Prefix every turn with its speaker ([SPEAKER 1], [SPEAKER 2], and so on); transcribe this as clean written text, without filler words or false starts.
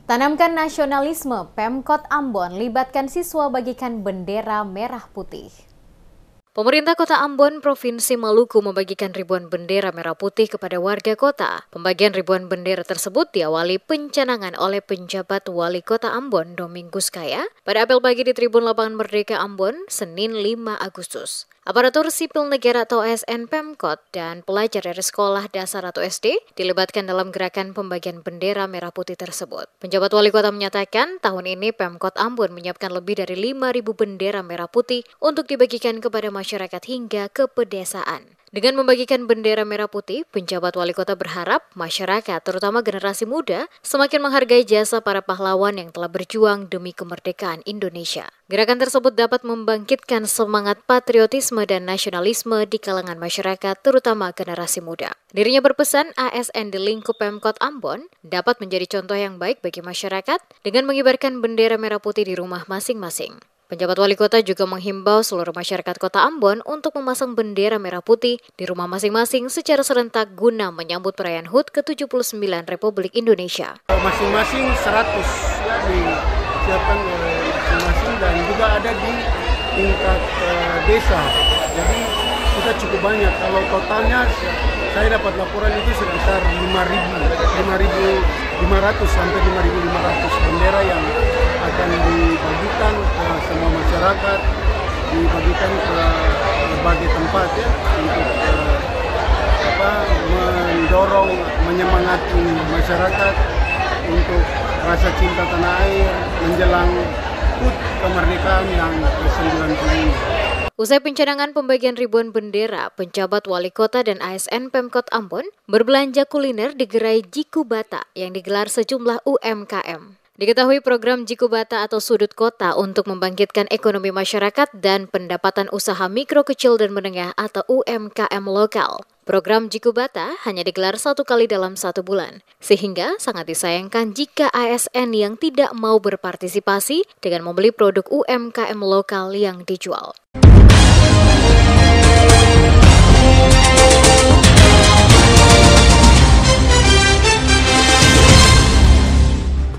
[SPEAKER 1] Tanamkan nasionalisme, Pemkot Ambon libatkan siswa bagikan bendera merah putih. Pemerintah Kota Ambon, Provinsi Maluku membagikan ribuan bendera merah putih kepada warga kota. Pembagian ribuan bendera tersebut diawali pencanangan oleh penjabat Wali Kota Ambon, Domingus Kaya, pada apel pagi di Tribun Lapangan Merdeka Ambon, Senin 5 Agustus. Aparatur sipil negara atau ASN Pemkot dan pelajar dari sekolah dasar atau SD dilibatkan dalam gerakan pembagian bendera merah putih tersebut. Penjabat Wali Kota menyatakan tahun ini Pemkot Ambon menyiapkan lebih dari 5.000 bendera merah putih untuk dibagikan kepada masyarakat hingga ke pedesaan. Dengan membagikan bendera merah putih, penjabat wali kota berharap masyarakat, terutama generasi muda, semakin menghargai jasa para pahlawan yang telah berjuang demi kemerdekaan Indonesia. Gerakan tersebut dapat membangkitkan semangat patriotisme dan nasionalisme di kalangan masyarakat, terutama generasi muda. Dirinya berpesan ASN di lingkup Pemkot Ambon dapat menjadi contoh yang baik bagi masyarakat dengan mengibarkan bendera merah putih di rumah masing-masing. Penjabat wali kota juga menghimbau seluruh masyarakat kota Ambon untuk memasang bendera merah putih di rumah masing-masing secara serentak guna menyambut perayaan HUT ke-79 Republik Indonesia.
[SPEAKER 2] Masing-masing 100 ya disiapkan masing-masing dan juga ada di tingkat desa. Jadi kita cukup banyak. Kalau totalnya saya dapat laporan itu sekitar 5.500 sampai 5.500 bendera yang akan dibagikan ke semua masyarakat, dibagikan ke berbagai tempat ya untuk mendorong, menyemangati masyarakat untuk rasa cinta tanah air menjelang HUT kemerdekaan yang ke-90 ini.
[SPEAKER 1] Usai pencanangan pembagian ribuan bendera, penjabat wali kota dan ASN Pemkot Ambon berbelanja kuliner di gerai Jikubata yang digelar sejumlah UMKM. Diketahui program Jikubata atau Sudut Kota untuk membangkitkan ekonomi masyarakat dan pendapatan usaha mikro kecil dan menengah atau UMKM lokal. Program Jikubata hanya digelar 1 kali dalam 1 bulan, sehingga sangat disayangkan jika ASN yang tidak mau berpartisipasi dengan membeli produk UMKM lokal yang dijual.